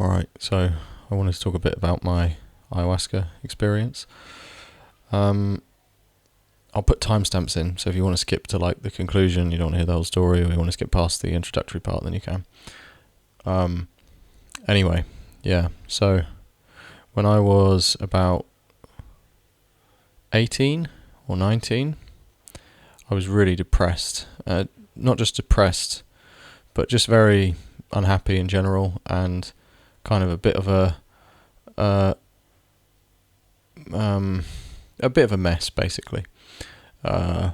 Alright, so I wanted to talk a bit about my ayahuasca experience. Um, I'll put timestamps in, so if you want to skip to like the conclusion, you don't want to hear the whole story, or you want to skip past the introductory part, then you can. Um, anyway, yeah, so when I was about 18 or 19, I was really depressed. Not just depressed, but just very unhappy in general, and kind of a bit of uh, a bit of a mess, basically. Uh,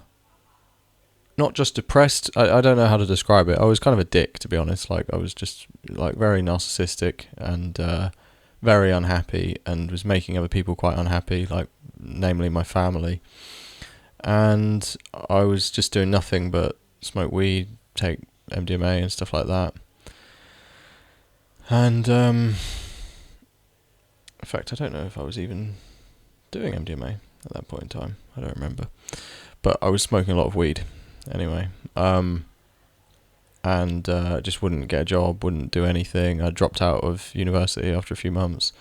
Not just depressed. I don't know how to describe it. I was kind of a dick, to be honest. Like I was just like very narcissistic and very unhappy, and was making other people quite unhappy, like namely my family. And I was just doing nothing but smoke weed, take MDMA and stuff like that. And in fact, I don't know if I was even doing MDMA at that point in time. I don't remember. But I was smoking a lot of weed anyway. And just wouldn't get a job, wouldn't do anything. I dropped out of university after a few months,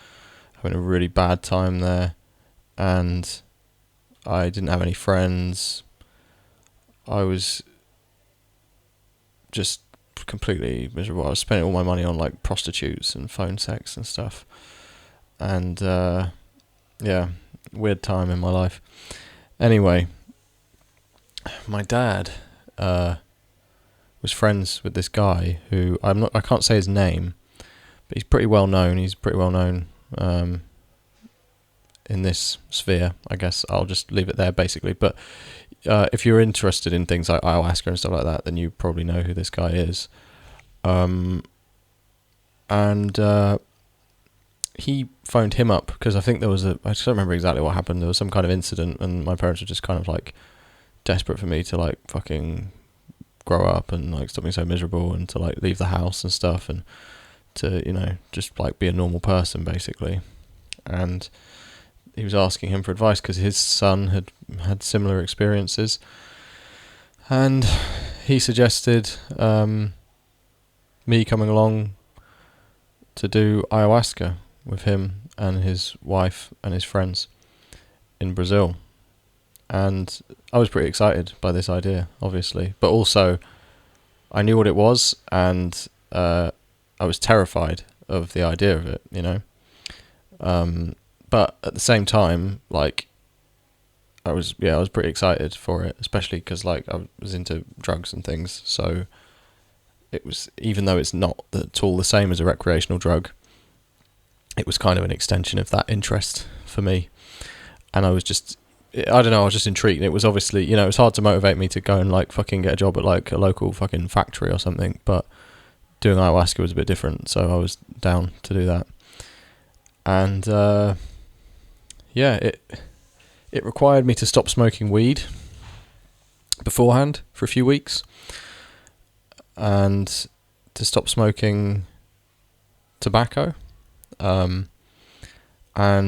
having a really bad time there. And I didn't have any friends. I was just completely miserable. I was spending all my money on like prostitutes and phone sex and stuff. And yeah, weird time in my life. Anyway, my dad was friends with this guy who I can't say his name, but he's pretty well known. He's pretty well known in this sphere. I guess I'll just leave it there basically. But if you're interested in things like ayahuasca and stuff like that, then you probably know who this guy is. And he phoned him up because I think there was I just don't remember exactly what happened. There was some kind of incident, and my parents were just kind of like desperate for me to like fucking grow up and like stop being so miserable, and to like leave the house and stuff, and to, you know, just like be a normal person basically. And he was asking him for advice because his son had similar experiences, and he suggested me coming along to do ayahuasca with him and his wife and his friends in Brazil. And I was pretty excited by this idea, obviously, but also I knew what it was, and I was terrified of the idea of it, you know. But at the same time, like, I was pretty excited for it, especially because like I was into drugs and things. So it was, even though it's not at all the same as a recreational drug, it was kind of an extension of that interest for me. And I was just, I don't know, I was just intrigued. It was obviously, you know, it was hard to motivate me to go and like fucking get a job at like a local fucking factory or something, but doing ayahuasca was a bit different, so I was down to do that. And yeah, it required me to stop smoking weed beforehand for a few weeks, and to stop smoking tobacco, and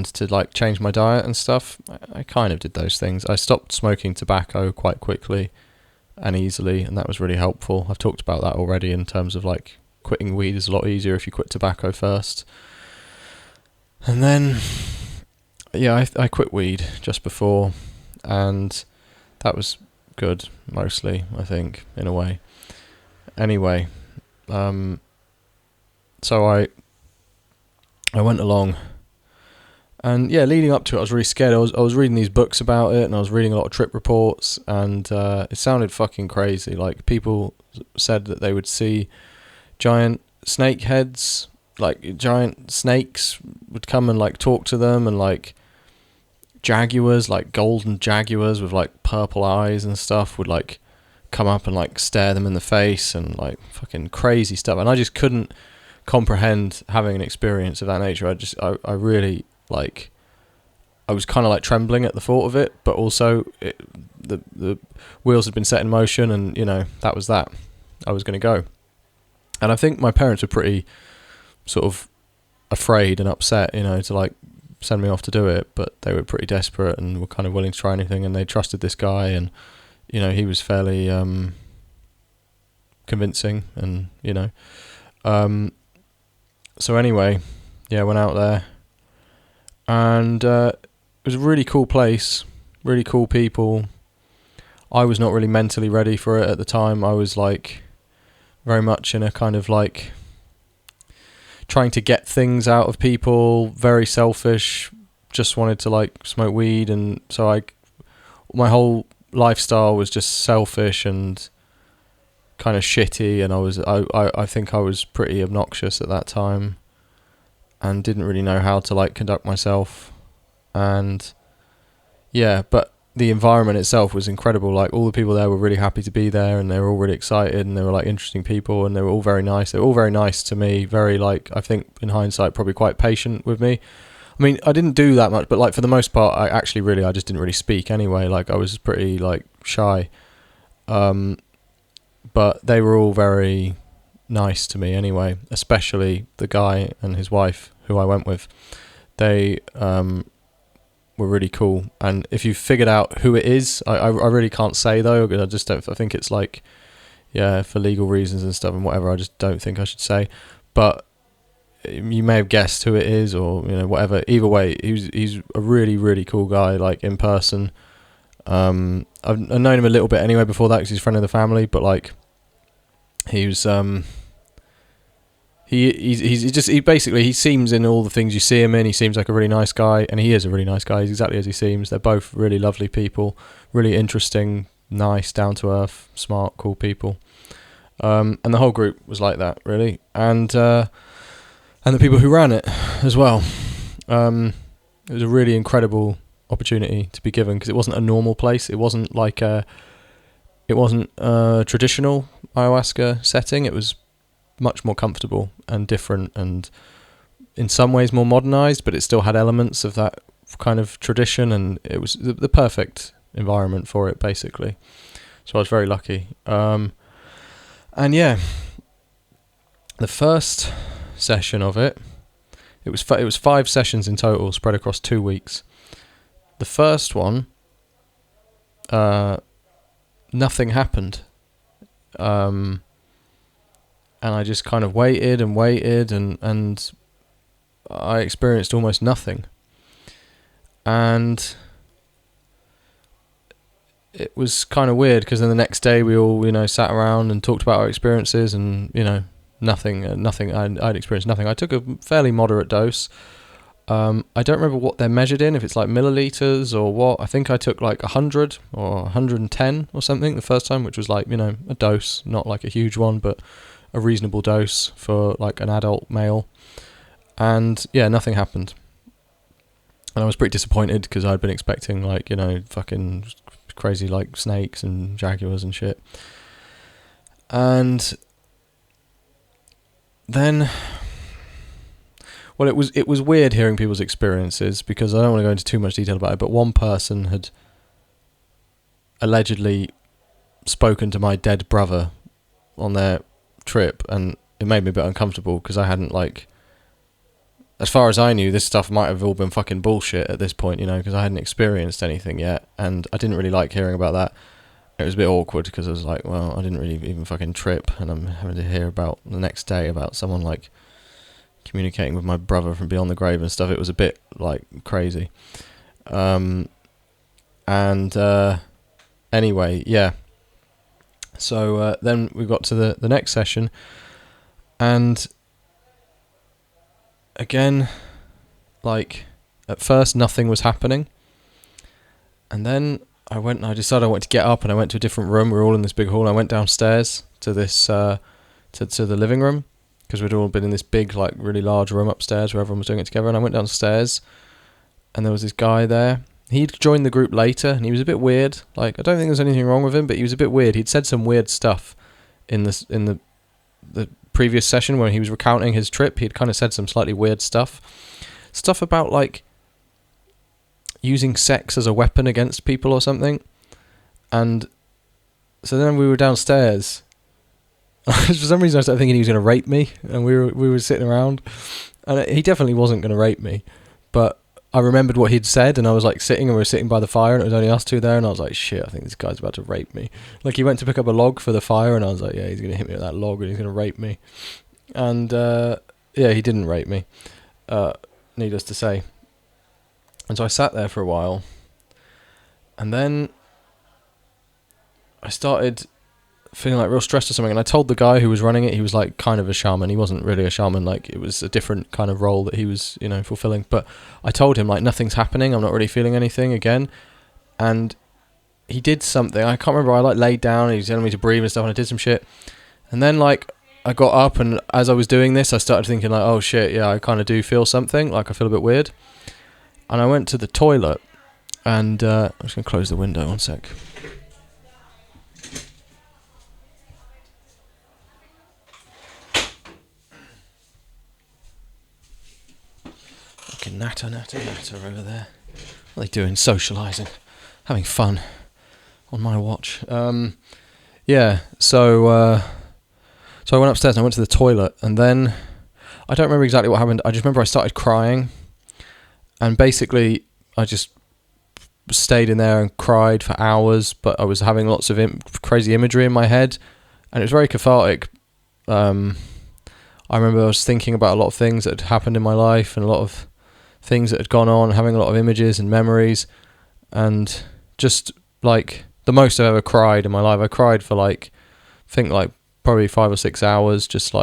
to like change my diet and stuff. I kind of did those things. I stopped smoking tobacco quite quickly and easily, and that was really helpful. I've talked about that already in terms of like quitting weed is a lot easier if you quit tobacco first. And then yeah, I quit weed just before, and that was good mostly, I think, in a way. Anyway, so I went along, and yeah, leading up to it, I was really scared. I was reading these books about it, and I was reading a lot of trip reports, and it sounded fucking crazy. Like, people said that they would see giant snake heads, like giant snakes would come and like talk to them, and like jaguars, like golden jaguars with like purple eyes and stuff, would like come up and like stare them in the face, and like fucking crazy stuff. And I just couldn't comprehend having an experience of that nature. I really like, I was kind of like trembling at the thought of it, but also the wheels had been set in motion, and you know, that was that. I was going to go. And I think my parents were pretty sort of afraid and upset, you know, to like send me off to do it, but they were pretty desperate and were kind of willing to try anything, and they trusted this guy, and you know, he was fairly convincing, and you know, So anyway, yeah, went out there, and it was a really cool place, really cool people. I was not really mentally ready for it at the time. I was like very much in a kind of like trying to get things out of people, very selfish, just wanted to like smoke weed, and so my whole lifestyle was just selfish and kind of shitty, and I think I was pretty obnoxious at that time and didn't really know how to like conduct myself. And yeah, but the environment itself was incredible. Like all the people there were really happy to be there, and they were all really excited, and they were like interesting people, and they were all very nice. They were all very nice to me, very like, I think in hindsight probably quite patient with me. I mean, I didn't do that much, but like for the most part I just didn't really speak anyway. Like I was pretty like shy. But they were all very nice to me anyway, especially the guy and his wife who I went with. They were really cool, and if you figured out who it is, I really can't say though, because I just don't. I think it's like, yeah, for legal reasons and stuff and whatever. I just don't think I should say, but you may have guessed who it is, or you know, whatever. Either way, he's a really really cool guy, like in person. I've known him a little bit anyway before that because he's a friend of the family, but like he was he seems in all the things you see him in, he seems like a really nice guy, and he is a really nice guy. He's exactly as he seems. They're both really lovely people, really interesting, nice, down to earth, smart, cool people. And the whole group was like that, really, and the people who ran it as well. It was a really incredible opportunity to be given, because it wasn't a normal place. It wasn't like a traditional ayahuasca setting. It was much more comfortable and different, and in some ways more modernized, but it still had elements of that kind of tradition, and it was the perfect environment for it, basically. So I was very lucky. And yeah, the first session of it was 5 sessions in total, spread across 2 weeks. The first one, nothing happened. And I just kind of waited and waited, and I experienced almost nothing. And it was kind of weird, because then the next day we all, you know, sat around and talked about our experiences, and, you know, nothing. I'd experienced nothing. I took a fairly moderate dose. I don't remember what they're measured in, if it's like milliliters or what. I think I took like 100 or 110 or something the first time, which was like, you know, a dose, not like a huge one, but a reasonable dose for like an adult male. And yeah, nothing happened. And I was pretty disappointed, because I'd been expecting like, you know, fucking crazy like snakes and jaguars and shit. And then, well, it was weird hearing people's experiences, because I don't want to go into too much detail about it, but one person had allegedly spoken to my dead brother on their trip, and it made me a bit uncomfortable, because I hadn't, like, as far as I knew, this stuff might have all been fucking bullshit at this point, you know, because I hadn't experienced anything yet, and I didn't really like hearing about that. It was a bit awkward, because I was like, well, I didn't really even fucking trip, and I'm having to hear about the next day about someone like communicating with my brother from beyond the grave and stuff. It was a bit like crazy. Anyway, yeah. So then we got to the next session, and again, like at first nothing was happening, and then I decided I wanted to get up, and I went to a different room. We were all in this big hall. I went downstairs to this to the living room, because we'd all been in this big, like, really large room upstairs where everyone was doing it together. And I went downstairs, and there was this guy there. He'd joined the group later, and he was a bit weird. Like, I don't think there's anything wrong with him, but he was a bit weird. He'd said some weird stuff in the previous session when he was recounting his trip. He'd kind of said some slightly weird stuff about like using sex as a weapon against people or something. And so then we were downstairs. For some reason I started thinking he was going to rape me, and we were sitting around, and he definitely wasn't going to rape me, but I remembered what he'd said, and I was like sitting, and we were sitting by the fire, and it was only us two there, and I was like, shit, I think this guy's about to rape me. Like, he went to pick up a log for the fire, and I was like, yeah, he's going to hit me with that log, and he's going to rape me. And yeah, he didn't rape me, needless to say. And so I sat there for a while, and then I started feeling like real stressed or something, and I told the guy who was running it, he was like kind of a shaman. He wasn't really a shaman, like it was a different kind of role that he was, fulfilling. But I told him like nothing's happening, I'm not really feeling anything again. And he did something, I can't remember, I like laid down and he was telling me to breathe and stuff, and I did some shit. And then like I got up, and as I was doing this I started thinking like, oh shit, yeah, I kind of do feel something, like I feel a bit weird. And I went to the toilet, and I'm just going to close the window one sec. Fucking natter over there. What are they doing? Socialising. Having fun. On my watch. Yeah, so I went upstairs and I went to the toilet, and then I don't remember exactly what happened. I just remember I started crying, and basically I just stayed in there and cried for hours, but I was having lots of crazy imagery in my head, and it was very cathartic. I remember I was thinking about a lot of things that had happened in my life, and a lot of things that had gone on, having a lot of images and memories, and just like the most I've ever cried in my life. I cried for like, I think like probably 5 or 6 hours, just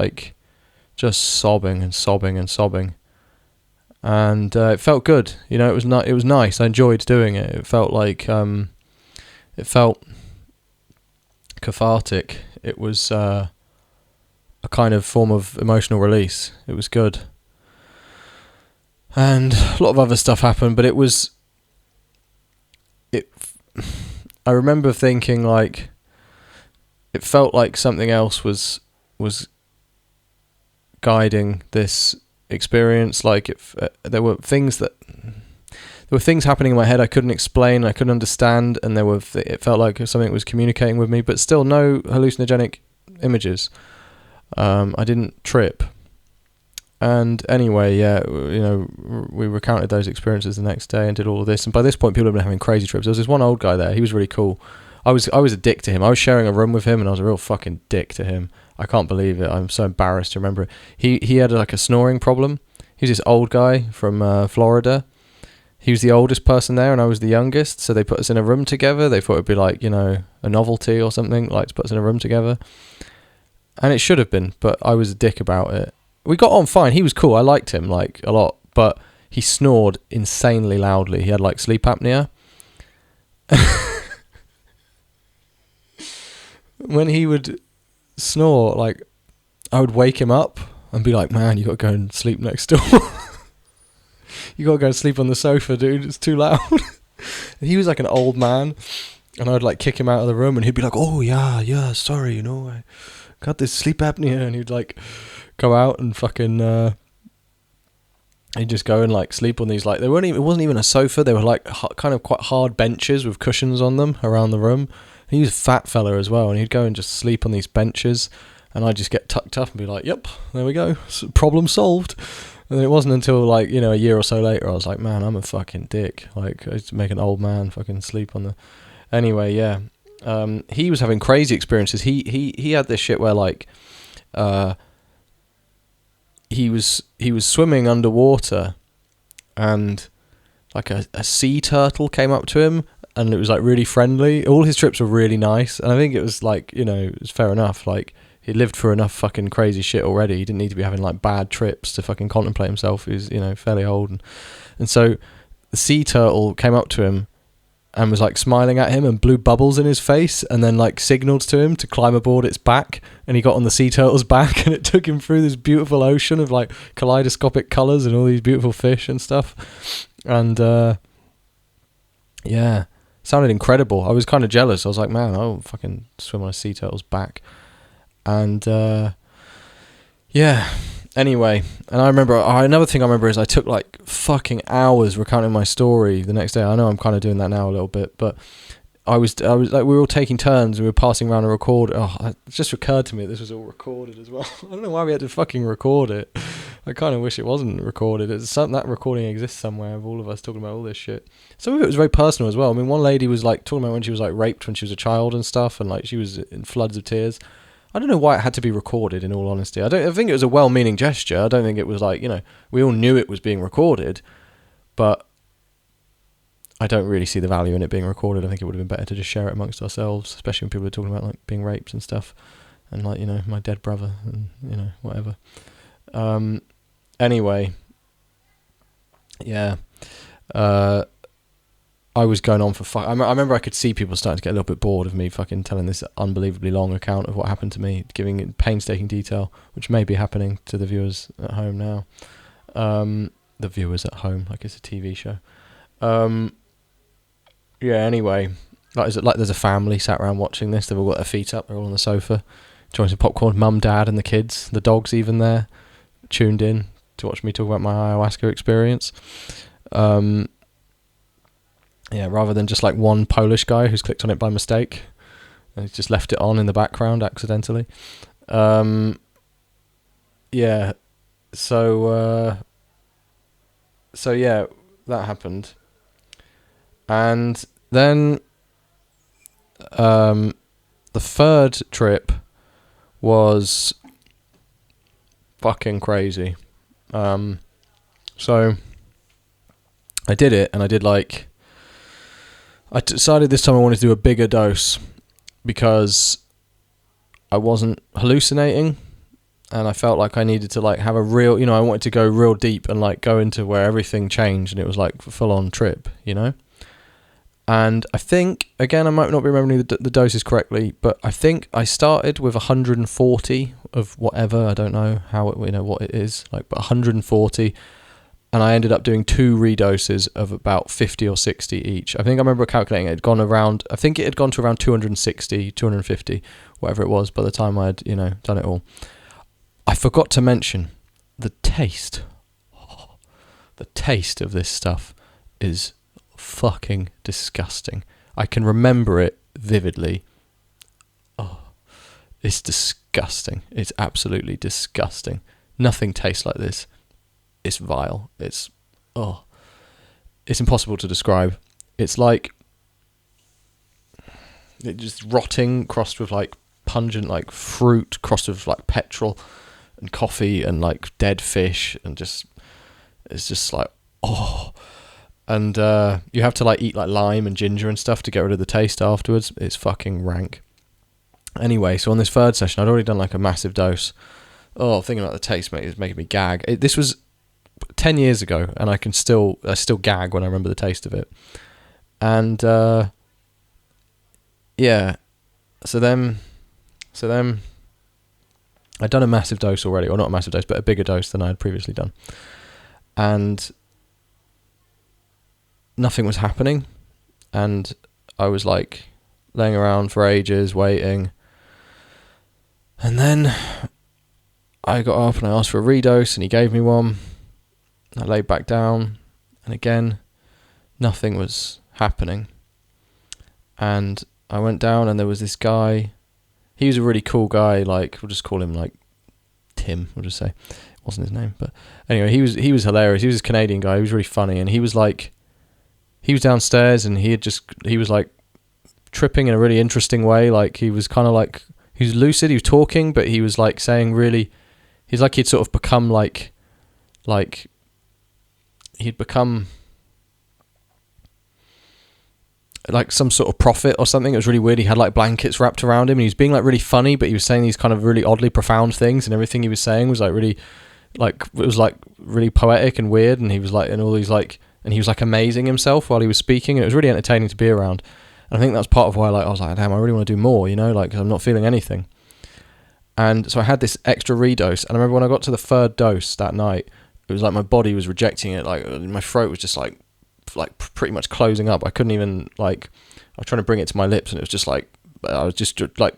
sobbing and sobbing and sobbing. And it felt good, it was it was nice. I enjoyed doing it. It felt like it felt cathartic. It was a kind of form of emotional release. It was good. And a lot of other stuff happened, but I remember thinking like it felt like something else was guiding this experience. Like there were things happening in my head I couldn't explain, I couldn't understand, and it felt like something was communicating with me, but still no hallucinogenic images. I didn't trip. And anyway, yeah, we recounted those experiences the next day and did all of this. And by this point, people have been having crazy trips. There was this one old guy there. He was really cool. I was a dick to him. I was sharing a room with him, and I was a real fucking dick to him. I can't believe it. I'm so embarrassed to remember it. He had like a snoring problem. He was this old guy from Florida. He was the oldest person there, and I was the youngest. So they put us in a room together. They thought it'd be like, a novelty or something, like to put us in a room together. And it should have been, but I was a dick about it. We got on fine. He was cool. I liked him like a lot, but he snored insanely loudly. He had like sleep apnea. When he would snore, like I would wake him up and be like, "Man, you got to go and sleep next door. You got to go and sleep on the sofa, dude. It's too loud." And he was like an old man, and I'd like kick him out of the room, and he'd be like, "Oh yeah, sorry, I got this sleep apnea," and he'd like go out and fucking he'd just go and like sleep on these, like it wasn't even a sofa. They were like kind of quite hard benches with cushions on them around the room. And he was a fat fella as well, and he'd go and just sleep on these benches, and I'd just get tucked up and be like, "Yep, there we go, problem solved." And then it wasn't until like a year or so later I was like, "Man, I'm a fucking dick. Like I used to make an old man fucking sleep on the." Anyway, yeah. He was having crazy experiences. He had this shit where like he was swimming underwater, and like a sea turtle came up to him, and it was like really friendly. All his trips were really nice, and I think it was like, it was fair enough. Like he lived through enough fucking crazy shit already. He didn't need to be having like bad trips to fucking contemplate himself. He was, fairly old, and so the sea turtle came up to him and was like smiling at him and blew bubbles in his face, and then like signaled to him to climb aboard its back, and he got on the sea turtle's back, and it took him through this beautiful ocean of like kaleidoscopic colours and all these beautiful fish and stuff. And yeah, sounded incredible. I was kind of jealous. I was like, man, I'll fucking swim on a sea turtle's back. And yeah, anyway, and I remember another thing I remember is I took like fucking hours recounting my story the next day. I know I'm kind of doing that now a little bit, but I was like, we were all taking turns. We were passing around a record. Oh, it just occurred to me this was all recorded as well. I don't know why we had to fucking record it. I kind of wish it wasn't recorded. That recording exists somewhere of all of us talking about all this shit. Some of it was very personal as well. I mean, one lady was like talking about when she was like raped when she was a child and stuff, and like she was in floods of tears. I I don't know why it had to be recorded, in all honesty. I think it was a well-meaning gesture. I don't think it was like, we all knew it was being recorded, but I don't really see the value in it being recorded. I think it would have been better to just share it amongst ourselves, especially when people are talking about like being raped and stuff, and like, my dead brother and, whatever. Anyway, yeah. I was going on for I remember I could see people starting to get a little bit bored of me fucking telling this unbelievably long account of what happened to me, giving it painstaking detail, which may be happening to the viewers at home now. The viewers at home, like it's a TV show. Yeah, anyway, there's a family sat around watching this. They've all got their feet up. They're all on the sofa, enjoying some popcorn. Mum, dad, and the kids. The dog's even there, tuned in to watch me talk about my ayahuasca experience. Yeah, rather than just like one Polish guy who's clicked on it by mistake and he's just left it on in the background accidentally. Yeah, so yeah, that happened. And then the third trip was fucking crazy. So I did it, and I decided this time I wanted to do a bigger dose because I wasn't hallucinating, and I felt like I needed to like have a real, I wanted to go real deep and like go into where everything changed, and it was like a full-on trip, And I think, again, I might not be remembering the doses correctly, but I think I started with 140 of whatever, I don't know how it, what it is, like, but 140, and I ended up doing 2 redoses of about 50 or 60 each. I think I remember calculating it had gone around, I think it had gone to around 260, 250, whatever it was by the time I had, done it all. I forgot to mention the taste. The taste of this stuff is fucking disgusting. I can remember it vividly. Oh, it's disgusting. It's absolutely disgusting. Nothing tastes like this. It's vile. It's impossible to describe. It's like it just rotting crossed with like pungent like fruit crossed with like petrol and coffee and like dead fish, and it's just like and you have to like eat like lime and ginger and stuff to get rid of the taste afterwards. It's fucking rank. Anyway, so on this third session I'd already done like a massive dose. Thinking about the taste, mate, is making me gag. This was 10 years ago, and I still gag when I remember the taste of it. And yeah, so then I'd done a massive dose already, or not a massive dose, but a bigger dose than I had previously done, and nothing was happening, and I was like laying around for ages waiting, and then I got up and I asked for a redose, and he gave me one. I laid back down, and again, nothing was happening. And I went down, and there was this guy. He was a really cool guy. Like, we'll just call him like Tim. We'll just say it wasn't his name, but anyway, he was hilarious. He was this Canadian guy. He was really funny, and he was downstairs, and he was like tripping in a really interesting way. Like, he was kind of like, he was lucid. He was talking, but he was like saying really. He's like he'd sort of become like he'd become like some sort of prophet or something. It was really weird. He had like blankets wrapped around him, and he was being like really funny, but he was saying these kind of really oddly profound things, and everything he was saying was like really like, it was like really poetic and weird, and he was like, and all these like, and he was like amazing himself while he was speaking, and it was really entertaining to be around. And I think that's part of why I was like, damn, I really want to do more, like, 'cause I'm not feeling anything. And so I had this extra redose, and I remember when I got to the third dose that night, it was like my body was rejecting it. Like, my throat was just like pretty much closing up. I couldn't even like, I was trying to bring it to my lips, and it was just like, I was just like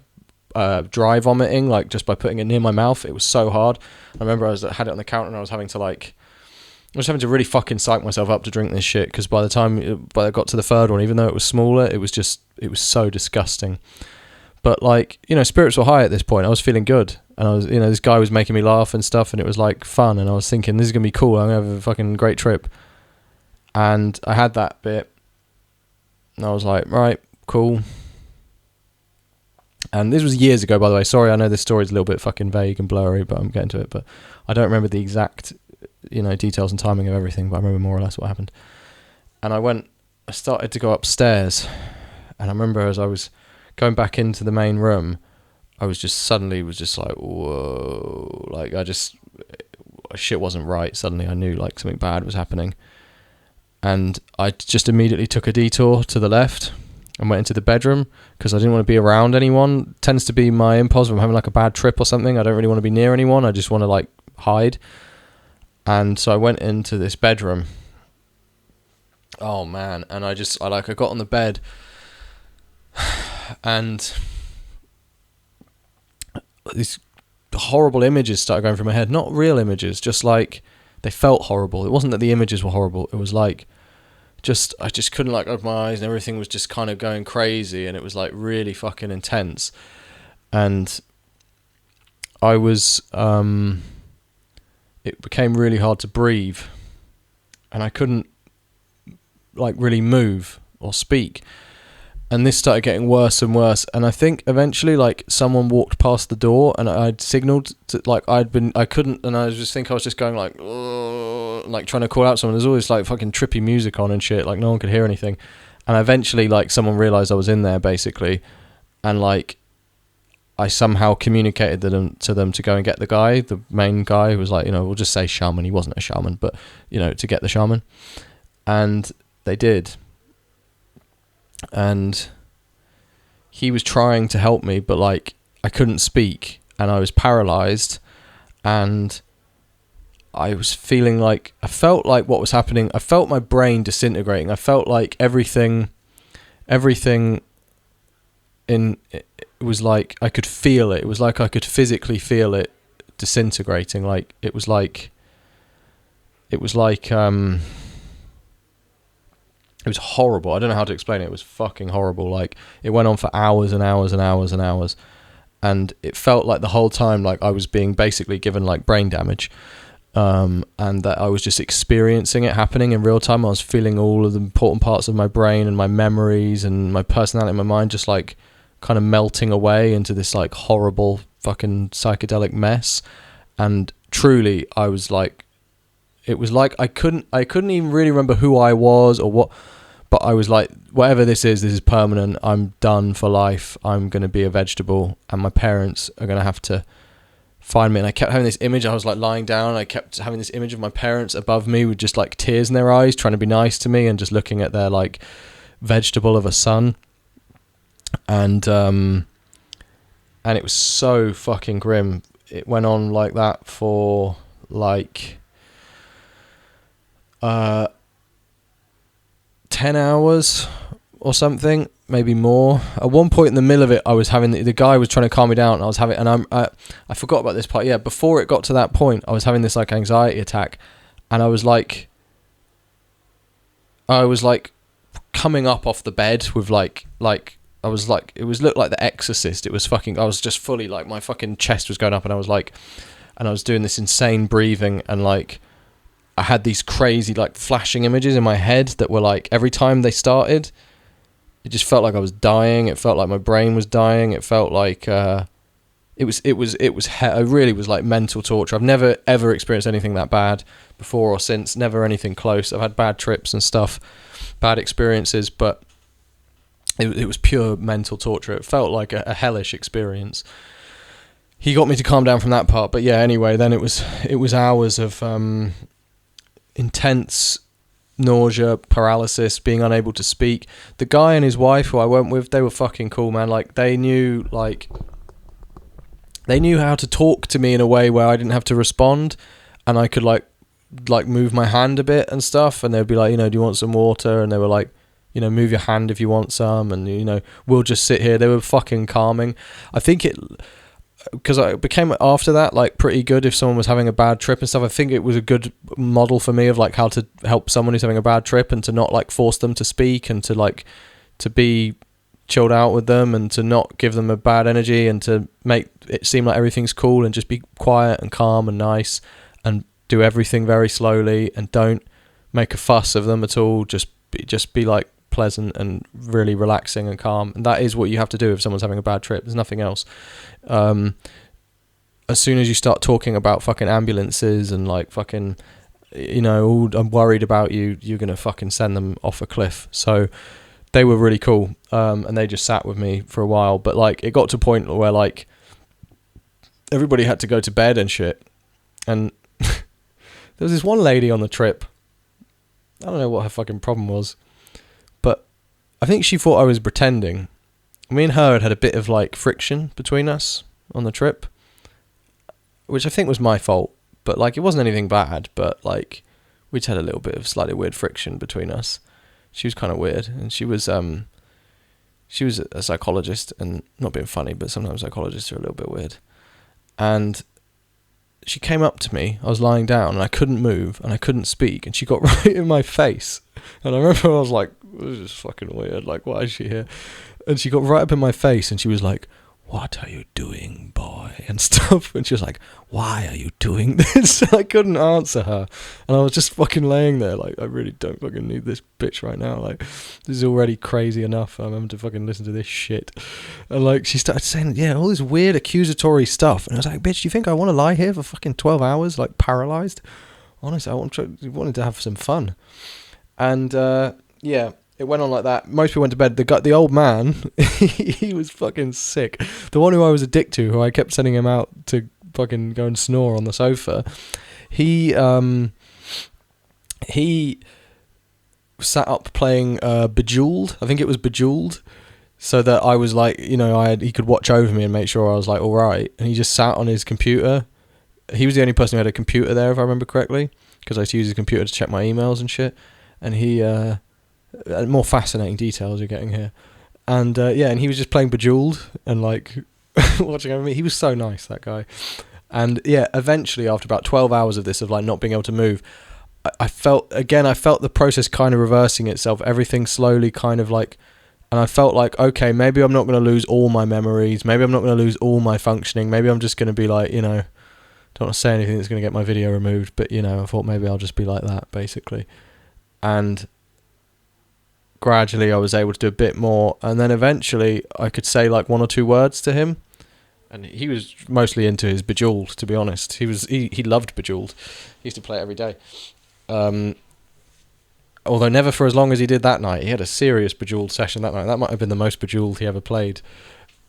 dry vomiting, like just by putting it near my mouth. It was so hard. I remember I had it on the counter, and I was having to really fucking psych myself up to drink this shit, because by the time I got to the third one, even though it was smaller, it was so disgusting. But like, spirits were high at this point. I was feeling good, and I was, this guy was making me laugh and stuff, and it was like fun, and I was thinking, this is gonna be cool. I'm gonna have a fucking great trip. And I had that bit, and I was like, right, cool. And this was years ago, by the way. Sorry, I know this story's a little bit fucking vague and blurry, but I'm getting to it. But I don't remember the exact, details and timing of everything, but I remember more or less what happened. And I started to go upstairs, and I remember as I was going back into the main room, I was just like, whoa, like shit wasn't right. Suddenly I knew like something bad was happening. And I just immediately took a detour to the left and went into the bedroom because I didn't want to be around anyone. It tends to be my impulse if I'm having like a bad trip or something. I don't really want to be near anyone. I just want to like hide. And so I went into this bedroom. Oh man. And I got on the bed and these horrible images started going through my head. Not real images, just like they felt horrible. It wasn't that the images were horrible. It was like I just couldn't like open my eyes and everything was just kind of going crazy and it was like really fucking intense. And I was it became really hard to breathe and I couldn't like really move or speak. And this started getting worse and worse. And I think eventually, like, someone walked past the door and I'd signaled to, like, I couldn't, and I was just going, like, trying to call out someone. There's always, like, fucking trippy music on and shit. Like, no one could hear anything. And eventually, like, someone realised I was in there, basically. And, like, I somehow communicated to them to go and get the guy, the main guy, who was, like, we'll just say shaman. He wasn't a shaman, but, to get the shaman. And they did. And he was trying to help me, but like I couldn't speak and I was paralyzed and I was feeling like, I felt like what was happening, I felt my brain disintegrating. I felt like everything in it was like I could feel it. It was like I could physically feel it disintegrating. Like it was like it was horrible. I don't know how to explain it. It was fucking horrible. Like, it went on for hours and hours and hours and hours. And it felt like the whole time, like, I was being basically given, like, brain damage. And that I was just experiencing it happening in real time. I was feeling all of the important parts of my brain and my memories and my personality and my mind just, like, kind of melting away into this, like, horrible fucking psychedelic mess. And truly, I was, like... It was like I couldn't even really remember who I was or what, but I was like, whatever this is permanent. I'm done for life. I'm going to be a vegetable and my parents are going to have to find me. And I kept having this image. I was like lying down and I kept having this image of my parents above me with just like tears in their eyes, trying to be nice to me and just looking at their like vegetable of a son. And it was so fucking grim. It went on like that for like... 10 hours or something, maybe more. At one point in the middle of it, I was having the guy was trying to calm me down, and I was having, and I forgot about this part. Yeah, before it got to that point, I was having this like anxiety attack, and I was like coming up off the bed with like I was like, it was looked like The Exorcist. It was fucking, I was just fully like, my fucking chest was going up, and I was doing this insane breathing, and like I had these crazy like flashing images in my head that were like, every time they started, it just felt like I was dying. It felt like my brain was dying. It felt like it really was like mental torture. I've never ever experienced anything that bad before or since. Never anything close. I've had bad trips and stuff, bad experiences, but it was pure mental torture. It felt like a hellish experience. He got me to calm down from that part, but yeah. Anyway, then it was hours of intense nausea, paralysis, being unable to speak. The guy and his wife who I went with, they were fucking cool, man. Like they knew how to talk to me in a way where I didn't have to respond, and I could like move my hand a bit and stuff, and they'd be like, do you want some water? And they were like, move your hand if you want some, and we'll just sit here. They were fucking calming. I think because I became after that like pretty good if someone was having a bad trip and stuff. I think it was a good model for me of like how to help someone who's having a bad trip, and to not like force them to speak, and to be chilled out with them, and to not give them a bad energy, and to make it seem like everything's cool, and just be quiet and calm and nice, and do everything very slowly, and don't make a fuss of them at all. Just be like pleasant and really relaxing and calm. And that is what you have to do if someone's having a bad trip. There's nothing else. As soon as you start talking about fucking ambulances and like fucking, you know, I'm worried about you, you're going to fucking send them off a cliff. So they were really cool. And they just sat with me for a while. But like, it got to a point where like everybody had to go to bed and shit. And there was this one lady on the trip. I don't know what her fucking problem was, but I think she thought I was pretending. Me and her had a bit of like friction between us on the trip, which I think was my fault, but like it wasn't anything bad, but like we'd had a little bit of slightly weird friction between us. She was kind of weird, and she was a psychologist, and not being funny, but sometimes psychologists are a little bit weird. And she came up to me, I was lying down and I couldn't move and I couldn't speak, and she got right in my face. And I remember I was like, this is fucking weird, like why is she here? And she got right up in my face and she was like, what are you doing, boy? And stuff. And she was like, why are you doing this? And I couldn't answer her. And I was just fucking laying there like, I really don't fucking need this bitch right now. Like, this is already crazy enough. I'm having to fucking listen to this shit. And like, she started saying, yeah, all this weird accusatory stuff. And I was like, bitch, do you think I want to lie here for fucking 12 hours, like paralyzed? Honestly, I wanted to have some fun. And yeah, it went on like that. Most people went to bed. The old man, he was fucking sick. The one who I was addicted to, who I kept sending him out to fucking go and snore on the sofa, he sat up playing Bejeweled. I think it was Bejeweled. So that I was like, you know, he could watch over me and make sure I was like all right. And he just sat on his computer. He was the only person who had a computer there, if I remember correctly, because I used to use his computer to check my emails and shit. And he more fascinating details you're getting here. And yeah, and he was just playing Bejeweled and like watching over me. He was so nice, that guy. And yeah, eventually after about 12 hours of this, of like not being able to move, I felt the process kind of reversing itself. Everything slowly kind of like, and I felt like, okay, maybe I'm not going to lose all my memories. Maybe I'm not going to lose all my functioning. Maybe I'm just going to be like, you know, don't want to say anything that's going to get my video removed, but you know, I thought maybe I'll just be like that basically. And gradually I was able to do a bit more, and then eventually I could say like one or two words to him, and he was mostly into his Bejeweled, to be honest. He loved Bejeweled. He used to play it every day, although never for as long as he did that night. He had a serious Bejeweled session that night. That might have been the most Bejeweled he ever played.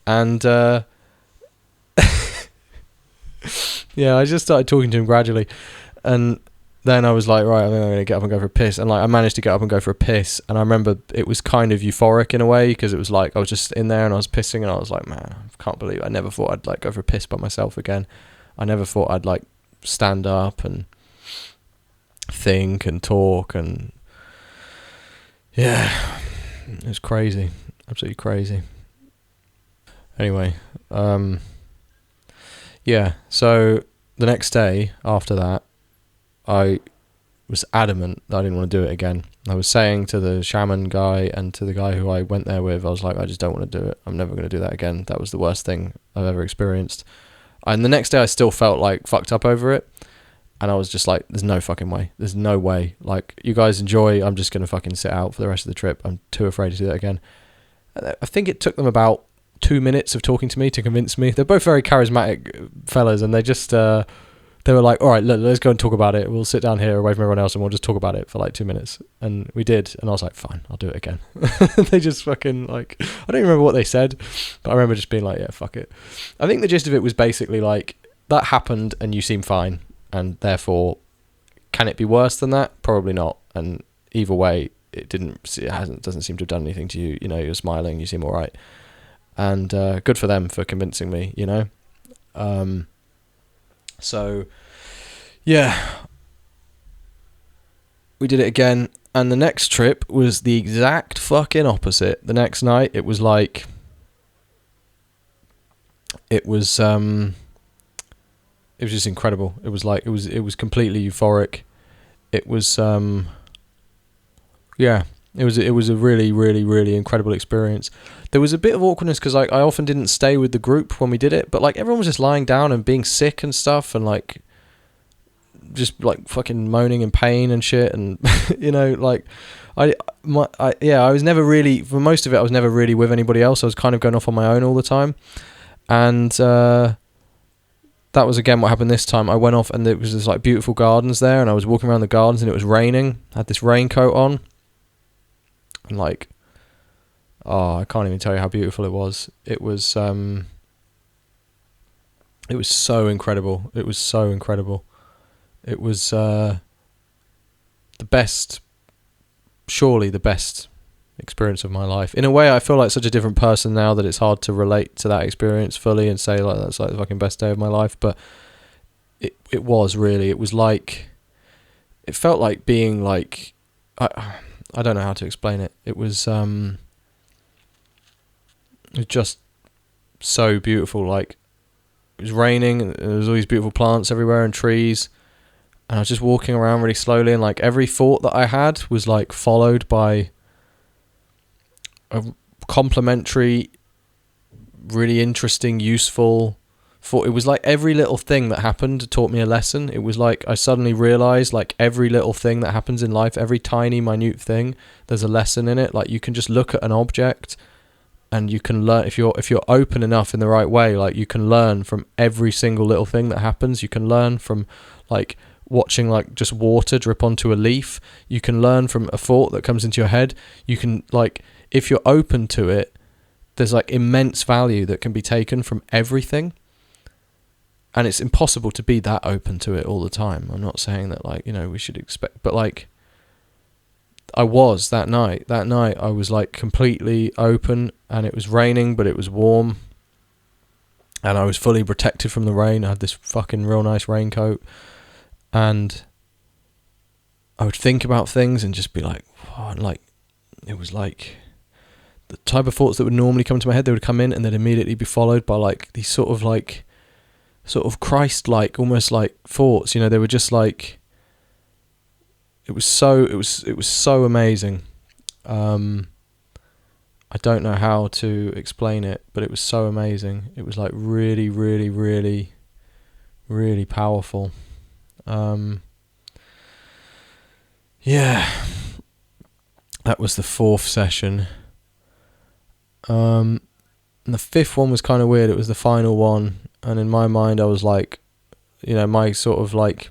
And yeah, I just started talking to him gradually, and then I was like, right, I think I'm going to get up and go for a piss. And like, I managed to get up and go for a piss. And I remember it was kind of euphoric in a way, because it was like, I was just in there and I was pissing and I was like, man, I can't believe it. I never thought I'd like go for a piss by myself again. I never thought I'd like stand up and think and talk, and yeah, it was crazy. Absolutely crazy. Anyway, yeah, so the next day after that, I was adamant that I didn't want to do it again. I was saying to the shaman guy and to the guy who I went there with, I was like, I just don't want to do it. I'm never going to do that again. That was the worst thing I've ever experienced. And the next day I still felt like fucked up over it. And I was just like, there's no fucking way. There's no way. Like, you guys enjoy. I'm just going to fucking sit out for the rest of the trip. I'm too afraid to do that again. I think it took them about 2 minutes of talking to me to convince me. They're both very charismatic fellas, and they just... they were like, all right, let's go and talk about it. We'll sit down here away from everyone else and we'll just talk about it for like 2 minutes. And we did. And I was like, fine, I'll do it again. They just fucking like, I don't even remember what they said, but I remember just being like, yeah, fuck it. I think the gist of it was basically like, that happened and you seem fine. And therefore, can it be worse than that? Probably not. And either way, doesn't seem to have done anything to you. You know, you're smiling, you seem all right. And good for them for convincing me, you know. So, yeah, we did it again, and the next trip was the exact fucking opposite. The next night, it was like, it was just incredible. It was like, it was completely euphoric. It was, yeah, it was a really, really, really incredible experience. There was a bit of awkwardness because like I often didn't stay with the group when we did it, but like everyone was just lying down and being sick and stuff, and like just like fucking moaning in pain and shit, and like I was never really, for most of it I was never really with anybody else. I was kind of going off on my own all the time, and that was again what happened this time. I went off and there was this like beautiful gardens there, and I was walking around the gardens and it was raining. I had this raincoat on, and like, oh, I can't even tell you how beautiful it was. It was so incredible. It was so incredible. It was the best, surely the best experience of my life. In a way, I feel like such a different person now that it's hard to relate to that experience fully and say like that's like the fucking best day of my life. But it was really, it was like, it felt like being like, I don't know how to explain it. It was just so beautiful. Like, it was raining and there was all these beautiful plants everywhere and trees, and I was just walking around really slowly, and like every thought that I had was like followed by a complementary, really interesting, useful thought. It was like every little thing that happened taught me a lesson. It was like I suddenly realized like every little thing that happens in life, every tiny minute thing, there's a lesson in it. Like, you can just look at an object and you can learn, if you're open enough in the right way, like you can learn from every single little thing that happens. You can learn from like watching like just water drip onto a leaf. You can learn from a thought that comes into your head. You can, like, if you're open to it, there's like immense value that can be taken from everything. And it's impossible to be that open to it all the time. I'm not saying that like, we should expect, but like, I was that night I was like completely open, and it was raining, but it was warm, and I was fully protected from the rain. I had this fucking real nice raincoat, and I would think about things and just be like, oh, and like, it was like the type of thoughts that would normally come to my head, they would come in and they'd immediately be followed by like these sort of Christ-like, almost like thoughts, they were just like, it was so amazing. I don't know how to explain it, but it was so amazing. It was like really, really, really, really powerful. Yeah, that was the 4th session. And the 5th one was kind of weird. It was the final one, and in my mind I was like, my sort of like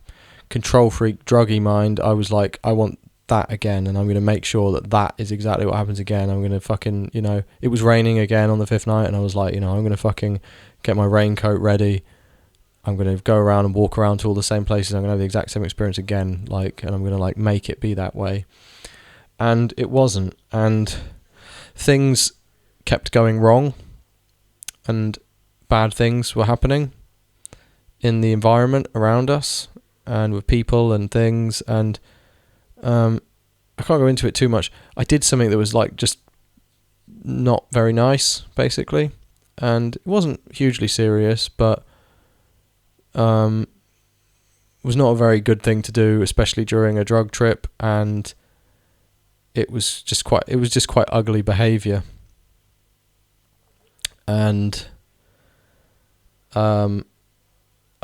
control freak druggy mind, I was like, I want that again, and I'm going to make sure that is exactly what happens again. I'm going to fucking, it was raining again on the 5th night, and I was like, I'm going to fucking get my raincoat ready. I'm going to go around and walk around to all the same places. I'm going to have the exact same experience again, like, and I'm going to like make it be that way. And it wasn't, and things kept going wrong, and bad things were happening in the environment around us and with people and things, and I can't go into it too much. I did something that was like just not very nice, basically, and it wasn't hugely serious, but was not a very good thing to do, especially during a drug trip, and it was just quite ugly behaviour. And I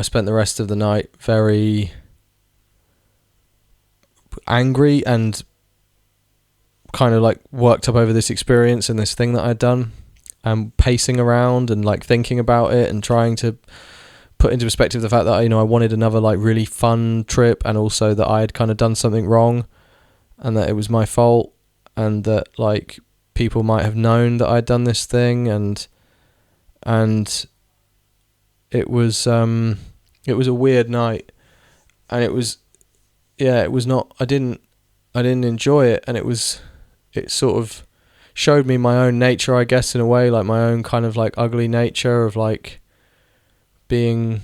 spent the rest of the night very angry and kind of like worked up over this experience and this thing that I'd done, and pacing around and like thinking about it and trying to put into perspective the fact that I wanted another like really fun trip, and also that I had kind of done something wrong and that it was my fault, and that like people might have known that I'd done this thing, and it was a weird night, and it was not, I didn't enjoy it, and it sort of showed me my own nature, I guess, in a way, like my own kind of like ugly nature of like being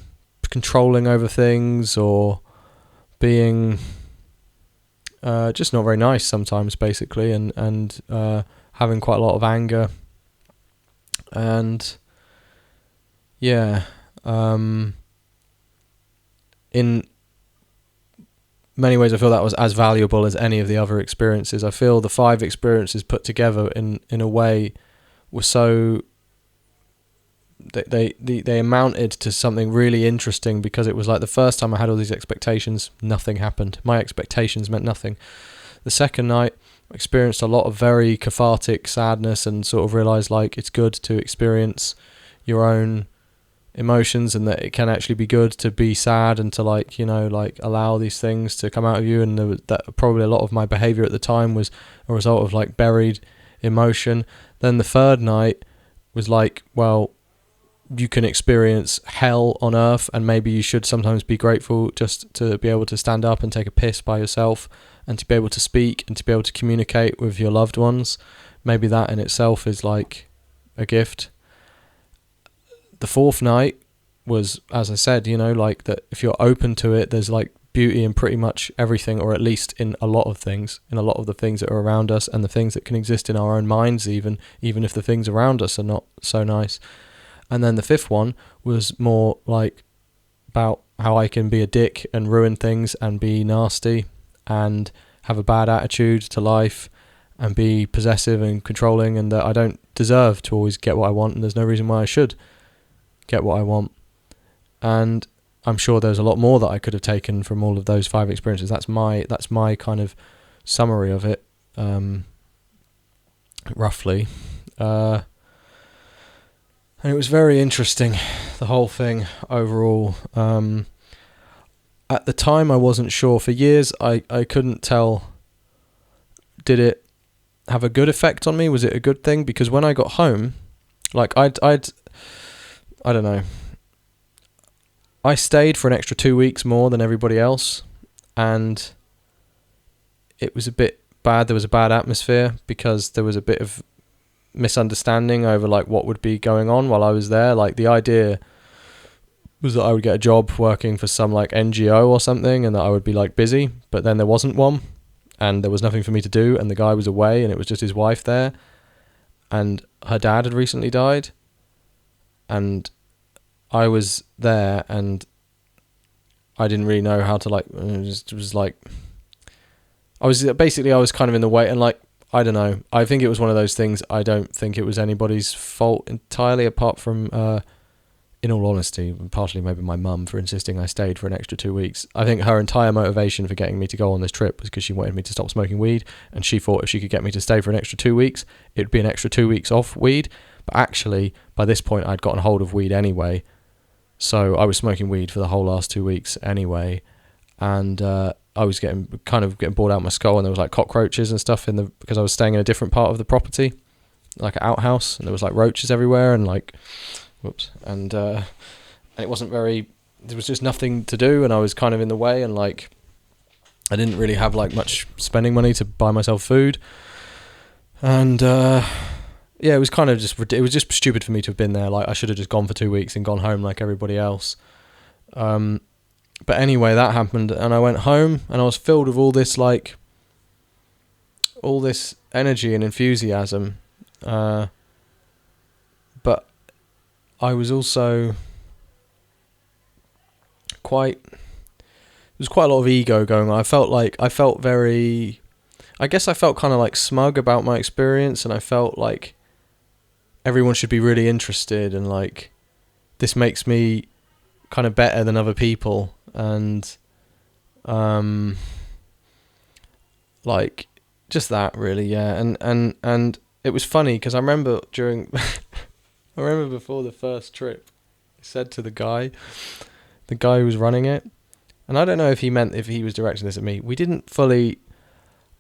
controlling over things, or being just not very nice sometimes, basically, and having quite a lot of anger, and yeah, in many ways I feel that was as valuable as any of the other experiences. I feel the 5 experiences put together in a way were so they amounted to something really interesting, because it was like the first time I had all these expectations, nothing happened. My expectations meant nothing. The second night, I experienced a lot of very cathartic sadness, and sort of realised like it's good to experience your own emotions, and that it can actually be good to be sad and to like, you know, like allow these things to come out of you. And there was that probably a lot of my behaviour at the time was a result of like buried emotion. Then the third night was like, well, you can experience hell on earth, and maybe you should sometimes be grateful just to be able to stand up and take a piss by yourself, and to be able to speak and to be able to communicate with your loved ones. Maybe that in itself is like a gift. The fourth night was, as I said, you know, like that if you're open to it, there's like beauty in pretty much everything, or at least in a lot of things, in a lot of the things that are around us, and the things that can exist in our own minds, even if the things around us are not so nice. And then the fifth one was more like about how I can be a dick and ruin things and be nasty and have a bad attitude to life and be possessive and controlling, and that I don't deserve to always get what I want, and there's no reason why I should get what I want. And I'm sure there's a lot more that I could have taken from all of those 5 experiences. That's my kind of summary of it, roughly. And it was very interesting, the whole thing overall. At the time, I wasn't sure. For years, I couldn't tell, did it have a good effect on me? Was it a good thing? Because when I got home, like I don't know, I stayed for an extra 2 weeks more than everybody else, and it was a bit bad. There was a bad atmosphere because there was a bit of misunderstanding over like what would be going on while I was there. Like the idea was that I would get a job working for some like NGO or something, and that I would be like busy, but then there wasn't one, and there was nothing for me to do, and the guy was away, and it was just his wife there, and her dad had recently died, and I was there, and I didn't really know how to like, it was like, I was kind of in the way, and like, I don't know, I think it was one of those things. I don't think it was anybody's fault entirely, apart from, in all honesty, partially maybe my mum for insisting I stayed for an extra 2 weeks. I think her entire motivation for getting me to go on this trip was because she wanted me to stop smoking weed, and she thought if she could get me to stay for an extra 2 weeks, it would be an extra 2 weeks off weed. But actually, by this point, I'd gotten hold of weed anyway, so I was smoking weed for the whole last 2 weeks anyway, and I was getting bored out of my skull, and there was like cockroaches and stuff because I was staying in a different part of the property, like an outhouse, and there was like roaches everywhere, and like, whoops, and it wasn't very, there was just nothing to do, and I was kind of in the way, and like, I didn't really have like much spending money to buy myself food, and yeah, it was kind of just, it was just stupid for me to have been there. Like, I should have just gone for 2 weeks and gone home like everybody else. But anyway, that happened, and I went home, and I was filled with all this energy and enthusiasm. But I was also there was quite a lot of ego going on. I felt kind of like smug about my experience, and I felt like everyone should be really interested, and like, this makes me kind of better than other people, and like, just that really, yeah. And it was funny because I remember before the first trip, I said to the guy who was running it, and I don't know if he meant if he was directing this at me, we didn't fully,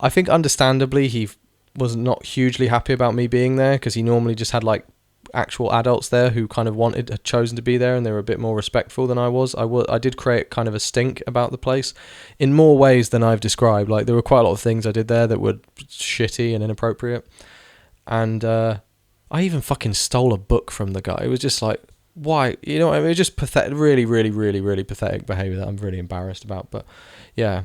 I think understandably he was not hugely happy about me being there, because he normally just had like actual adults there who kind of had chosen to be there, and they were a bit more respectful than I was. I did create kind of a stink about the place in more ways than I've described. Like, there were quite a lot of things I did there that were shitty and inappropriate, and I even fucking stole a book from the guy. It was just like, why? You know what I mean? It was just pathetic, really, really, really, really pathetic behaviour that I'm really embarrassed about. But yeah,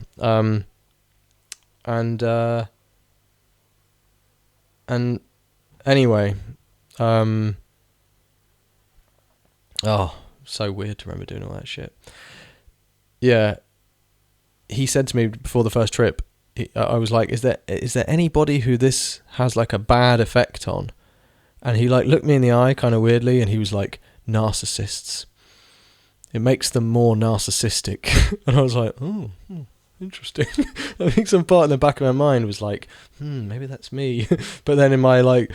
and anyway, oh, so weird to remember doing all that shit. Yeah, he said to me before the first trip, I was like, is there anybody who this has like a bad effect on? And he like looked me in the eye kind of weirdly, and he was like, narcissists. It makes them more narcissistic. And I was like, oh, interesting. I think some part in the back of my mind was like, maybe that's me. But then in my like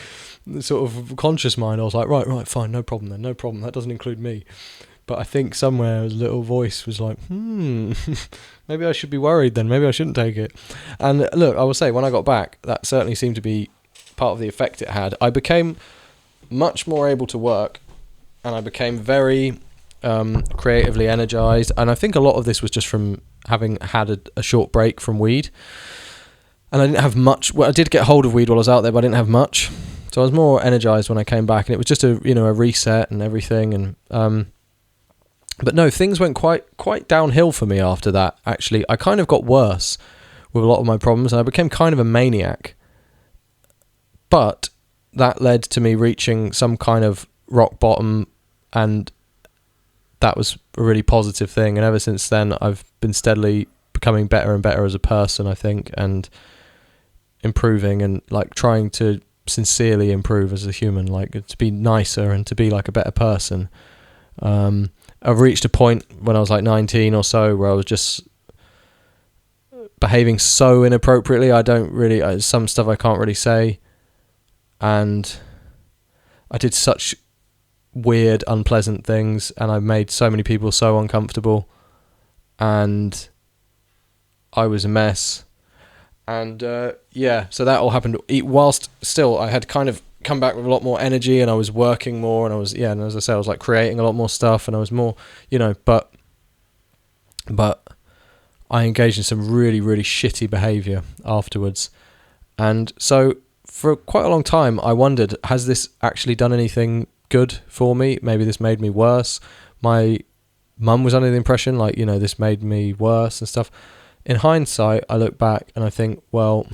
sort of conscious mind, I was like, right, fine, no problem then, no problem. That doesn't include me. But I think somewhere a little voice was like, maybe I should be worried then. Maybe I shouldn't take it. And look, I will say, when I got back, that certainly seemed to be part of the effect it had. I became much more able to work, and I became very creatively energized. And I think a lot of this was just from having had a short break from weed. And I didn't have much. Well, I did get hold of weed while I was out there, but I didn't have much. So I was more energized when I came back, and it was just a reset and everything. And but no, things went quite downhill for me after that. Actually, I kind of got worse with a lot of my problems, and I became kind of a maniac. But that led to me reaching some kind of rock bottom, and that was a really positive thing. And ever since then, I've been steadily becoming better and better as a person, I think, and improving and like trying to sincerely improve as a human, like to be nicer and to be like a better person. I've reached a point when I was like 19 or so where I was just behaving so inappropriately. Some stuff I can't really say. And I did such weird, unpleasant things, and I made so many people so uncomfortable, and I was a mess. And so that all happened whilst still I had kind of come back with a lot more energy, and I was working more, and and as I said, I was like creating a lot more stuff, and I was more, but I engaged in some really, really shitty behaviour afterwards. And so for quite a long time I wondered, has this actually done anything good for me? Maybe this made me worse. My mum was under the impression like, this made me worse and stuff. In hindsight, I look back and I think, well,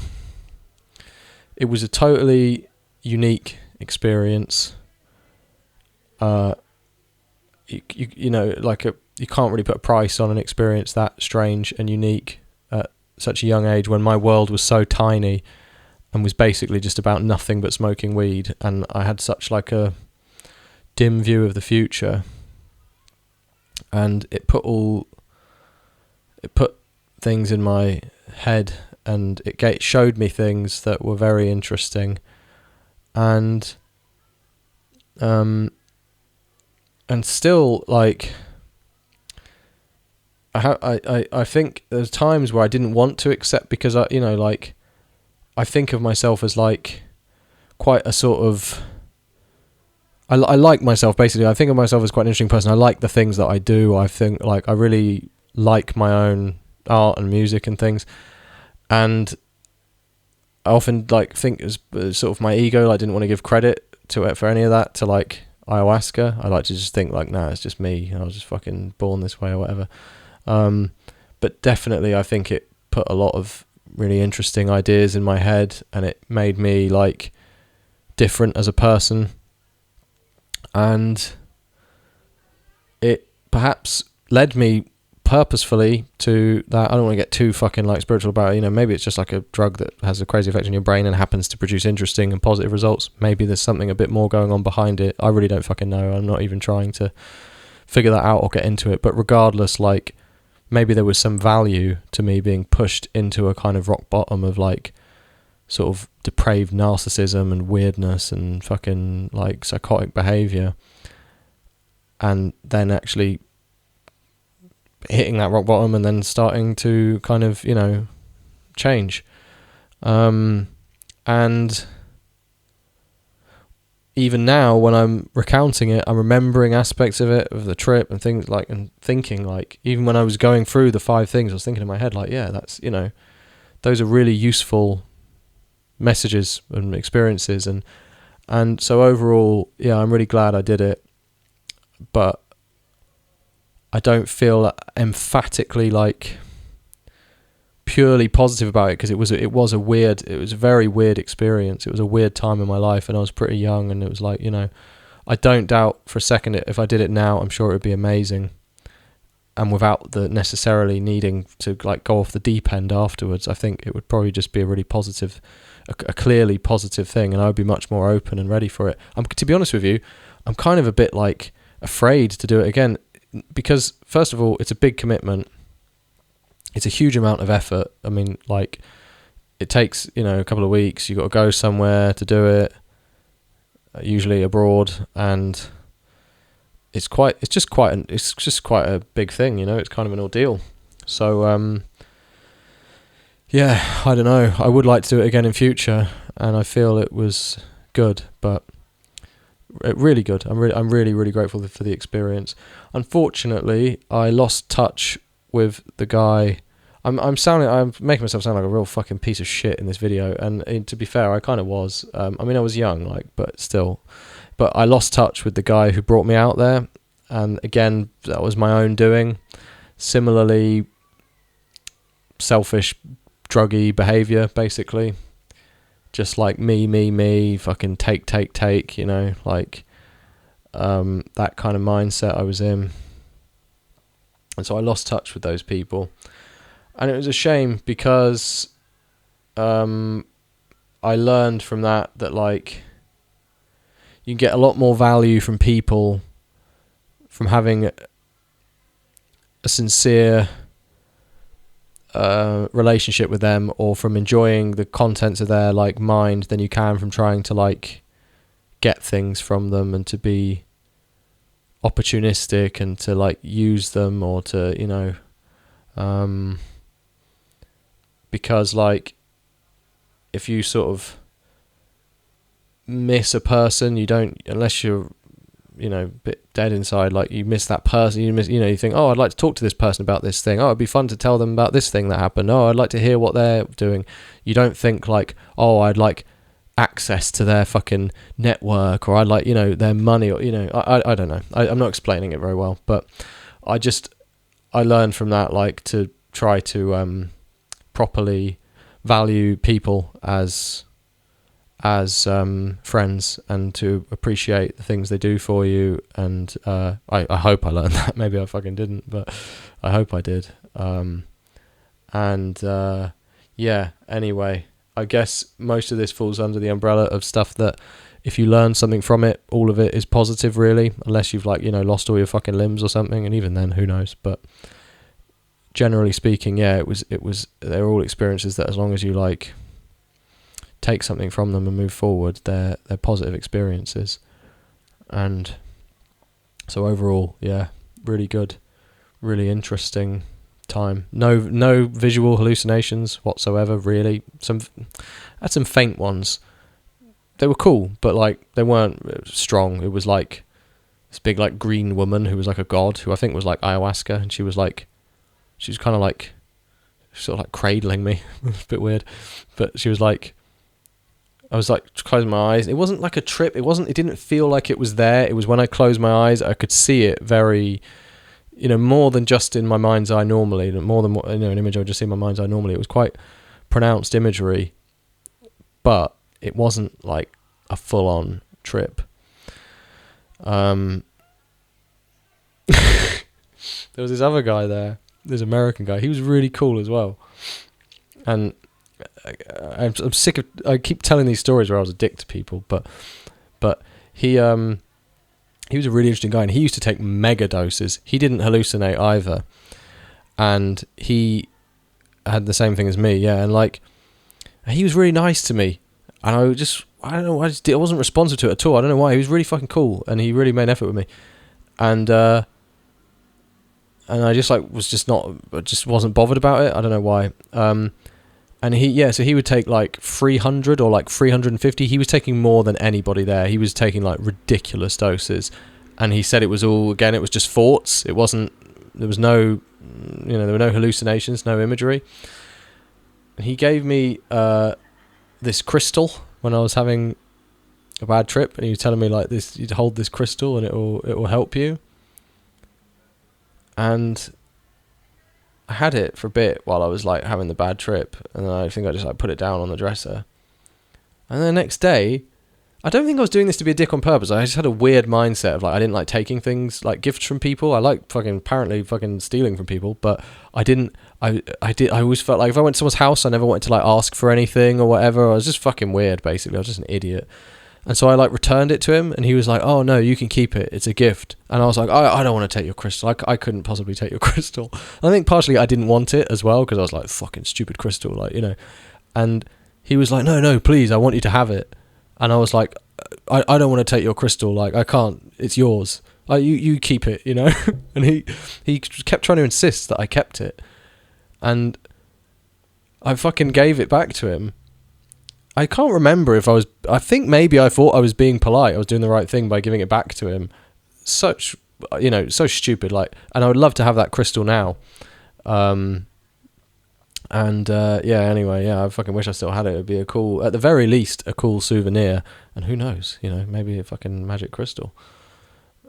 it was a totally unique experience. You can't really put a price on an experience that strange and unique at such a young age, when my world was so tiny and was basically just about nothing but smoking weed, and I had such like a dim view of the future, and it put things in my head, and it showed me things that were very interesting. And still, like, I think there's times where I didn't want to accept, because I think of myself as like quite a sort of, I like myself basically. I think of myself as quite an interesting person. I like the things that I do. I think like I really like my own art and music and things, and I often like think as sort of my ego. I didn't want to give credit to it for any of that to like ayahuasca. I like to just think like, nah, it's just me. I was just fucking born this way or whatever. But definitely, I think it put a lot of really interesting ideas in my head, and it made me like different as a person, and it perhaps led me purposefully to that. I don't want to get too fucking like spiritual about it. Maybe it's just like a drug that has a crazy effect on your brain and happens to produce interesting and positive results. Maybe there's something a bit more going on behind it. I really don't fucking know. I'm not even trying to figure that out or get into it. But regardless, like, maybe there was some value to me being pushed into a kind of rock bottom of like sort of depraved narcissism and weirdness and fucking like psychotic behavior, and then actually hitting that rock bottom and then starting to kind of change. And even now when I'm recounting it, I'm remembering aspects of it, of the trip and things like, and thinking like, even when I was going through the 5 things, I was thinking in my head like, yeah, that's, those are really useful messages and experiences. And so overall, yeah, I'm really glad I did it, but I don't feel emphatically like purely positive about it, because it was a very weird experience. It was a weird time in my life, and I was pretty young, and it was like, I don't doubt for a second if I did it now, I'm sure it would be amazing, and without the necessarily needing to like go off the deep end afterwards. I think it would probably just be a really positive, a clearly positive thing, and I would be much more open and ready for it. To be honest with you, I'm kind of a bit like afraid to do it again, because first of all, it's a big commitment. It's a huge amount of effort. I mean, like, it takes, a couple of weeks. You got to go somewhere to do it, usually abroad, and it's just quite a big thing. It's kind of an ordeal. So yeah, I don't know. I would like to do it again in future, and I feel it was good, but really good. I'm really, really grateful for the experience. Unfortunately, I lost touch with the guy. I'm making myself sound like a real fucking piece of shit in this video, and to be fair, I kind of was. I was young, but still. But I lost touch with the guy who brought me out there, and again, that was my own doing. Similarly, selfish, druggy behavior, basically. Just like me, fucking take, that kind of mindset I was in. And so I lost touch with those people. And it was a shame, because I learned from that like, you get a lot more value from people from having a sincere relationship with them, or from enjoying the contents of their like mind, than you can from trying to like get things from them and to be opportunistic and to like use them, or to because like, if you sort of miss a person, you don't, unless you're a bit dead inside, like you miss that person, you think, oh, I'd like to talk to this person about this thing, oh, it'd be fun to tell them about this thing that happened, oh, I'd like to hear what they're doing. You don't think like, oh, I'd like access to their fucking network, or I'd like, their money, or I don't know, I'm not explaining it very well, but I learned from that like to try to properly value people as friends, and to appreciate the things they do for you. And I hope I learned that. Maybe I fucking didn't, but I hope I did. Yeah, anyway, I guess most of this falls under the umbrella of stuff that if you learn something from it, all of it is positive, really, unless you've like, lost all your fucking limbs or something, and even then, who knows. But generally speaking, yeah, it was they're all experiences that, as long as you like take something from them and move forward, they're positive experiences. And so overall, yeah, really good, really interesting time. No visual hallucinations whatsoever, really. Had some faint ones. They were cool, but like they weren't strong. It was like this big like green woman who was like a god, who I think was like ayahuasca, and she was kind of like sort of like cradling me. It was a bit weird, but she was like, I was like closing my eyes. It wasn't like a trip. It didn't feel like it was there. It was when I closed my eyes, I could see it very, more than just in my mind's eye normally, more than an image I would just see in my mind's eye normally. It was quite pronounced imagery, but it wasn't like a full-on trip. There was this other guy there, this American guy. He was really cool as well, and I'm sick of. I keep telling these stories where I was a dick to people, but he was a really interesting guy, and he used to take mega doses. He didn't hallucinate either, and he had the same thing as me. Yeah, and like he was really nice to me, and I don't know. I wasn't responsive to it at all. I don't know why. He was really fucking cool, and he really made an effort with me, and I just like just wasn't bothered about it. I don't know why. And so he would take like 300 or like 350. He was taking more than anybody there. He was taking like ridiculous doses, and he said it was just thoughts. There was no, there were no hallucinations, no imagery. And he gave me this crystal when I was having a bad trip, and he was telling me like this: you'd hold this crystal and it will help you. And I had it for a bit while I was like having the bad trip, and then I think I just like put it down on the dresser. And the next day, I don't think I was doing this to be a dick on purpose. I just had a weird mindset of like, I didn't like taking things like gifts from people. I like apparently stealing from people, but I always felt like if I went to someone's house, I never wanted to like ask for anything or whatever. I was just fucking weird, basically. I was just an idiot. And so I like returned it to him, and he was like, "Oh no, you can keep it. It's a gift." And I was like, I don't want to take your crystal. I couldn't possibly take your crystal. I think partially I didn't want it as well, because I was like, fucking stupid crystal, like, you know. And he was like, no, please, I want you to have it. And I was like, I don't want to take your crystal. Like, I can't. It's yours. Like, you keep it, you know. And he kept trying to insist that I kept it, and I fucking gave it back to him. I can't remember if I think maybe I thought I was being polite. I was doing the right thing by giving it back to him. Such, you know, so stupid. Like, and I would love to have that crystal now. Anyway, I fucking wish I still had it. It'd be at the very least, a cool souvenir. And who knows, you know, maybe a fucking magic crystal.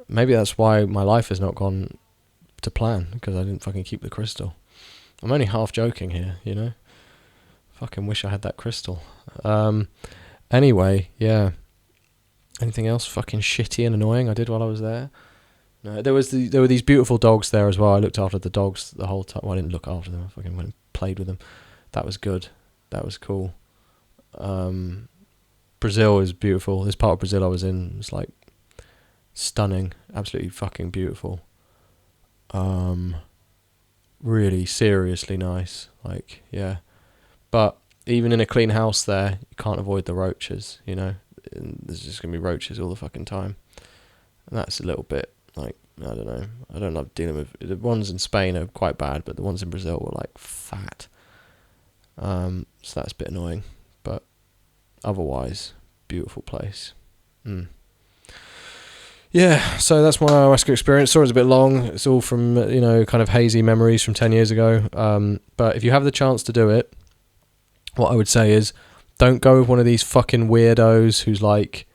Maybe that's why my life has not gone to plan, because I didn't fucking keep the crystal. I'm only half joking here, you know. Fucking wish I had that crystal. Anyway, yeah. Anything else fucking shitty and annoying I did while I was there? No, there were these beautiful dogs there as well. I looked after the dogs the whole time. Well, I didn't look after them. I fucking went and played with them. That was good. That was cool. Brazil is beautiful. This part of Brazil I was in was like stunning. Absolutely fucking beautiful. Really seriously nice. Like, yeah. But even in a clean house there, you can't avoid the roaches, you know. And there's just going to be roaches all the fucking time. And that's a little bit, like, I don't know. I don't love dealing with... The ones in Spain are quite bad, but the ones in Brazil were, like, fat. So that's a bit annoying. But otherwise, beautiful place. Yeah, so that's my ayahuasca experience. Sorry it's a bit long. It's all from, you know, kind of hazy memories from 10 years ago. But if you have the chance to do it, what I would say is, don't go with one of these fucking weirdos who's like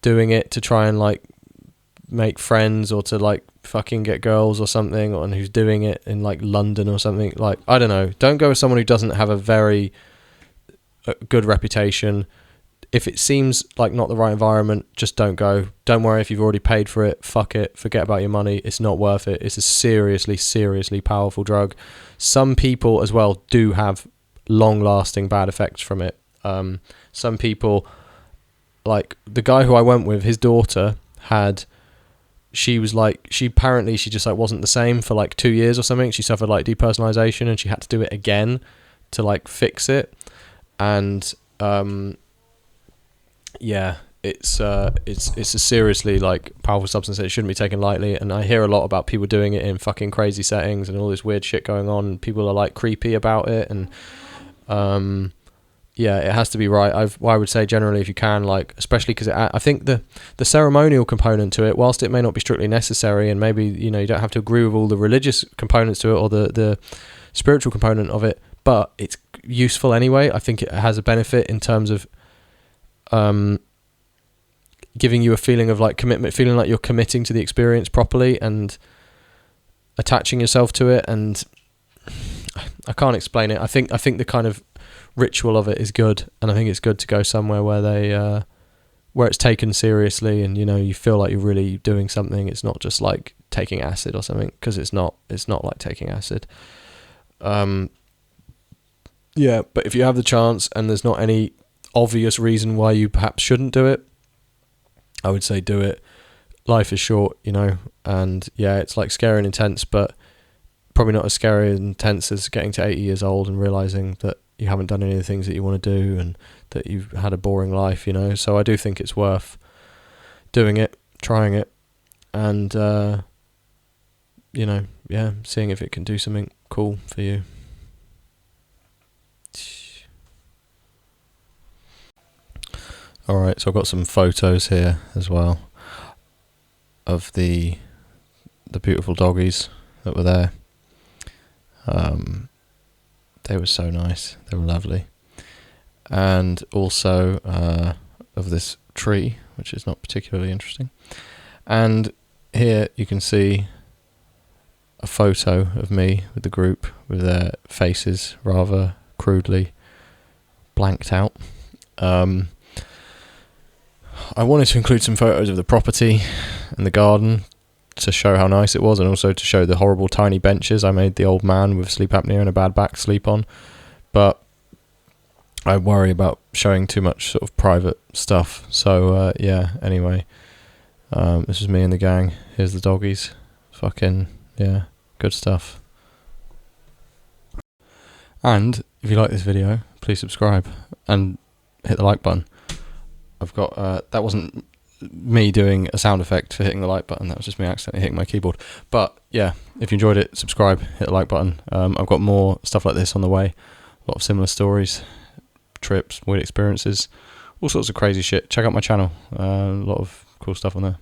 doing it to try and like make friends or to like fucking get girls or something, and who's doing it in like London or something. Like, I don't know. Don't go with someone who doesn't have a very good reputation. If it seems like not the right environment, just don't go. Don't worry if you've already paid for it. Fuck it. Forget about your money. It's not worth it. It's a seriously, seriously powerful drug. Some people as well do have long-lasting bad effects from it. Some people, like the guy who I went with, his daughter she just like wasn't the same for like 2 years or something. She suffered like depersonalization, and she had to do it again to like fix it. And yeah, it's a seriously like powerful substance that it shouldn't be taken lightly. And I hear a lot about people doing it in fucking crazy settings and all this weird shit going on, and people are like creepy about it. And yeah, it has to be right. I would say generally, if you can, like, especially because I think the ceremonial component to it, whilst it may not be strictly necessary, and maybe, you know, you don't have to agree with all the religious components to it or the spiritual component of it, but it's useful anyway. I think it has a benefit in terms of giving you a feeling of like commitment, feeling like you're committing to the experience properly and attaching yourself to it. And I can't explain it. I think the kind of ritual of it is good, and I think it's good to go somewhere where where it's taken seriously, and you know, you feel like you're really doing something. It's not just like taking acid or something, because it's not like taking acid. Yeah, but if you have the chance and there's not any obvious reason why you perhaps shouldn't do it, I would say do it. Life is short, you know, and yeah, it's like scary and intense, but probably not as scary and intense as getting to 80 years old and realizing that you haven't done any of the things that you want to do and that you've had a boring life, you know. So I do think it's worth doing it, trying it, and you know, yeah, seeing if it can do something cool for you. Alright, so I've got some photos here as well of the beautiful doggies that were there. They were so nice. They were lovely. And also of this tree, which is not particularly interesting. And here you can see a photo of me with the group with their faces rather crudely blanked out. I wanted to include some photos of the property and the garden to show how nice it was, and also to show the horrible tiny benches I made the old man with sleep apnea and a bad back sleep on. But I worry about showing too much sort of private stuff. So yeah, anyway, this is me and the gang. Here's the doggies. Fucking yeah, good stuff. And if you like this video, please subscribe and hit the like button. I've got that wasn't me doing a sound effect for hitting the like button, that was just me accidentally hitting my keyboard. But yeah, if you enjoyed it, subscribe, hit the like button. I've got more stuff like this on the way, a lot of similar stories, trips, weird experiences, all sorts of crazy shit. Check out my channel, a lot of cool stuff on there.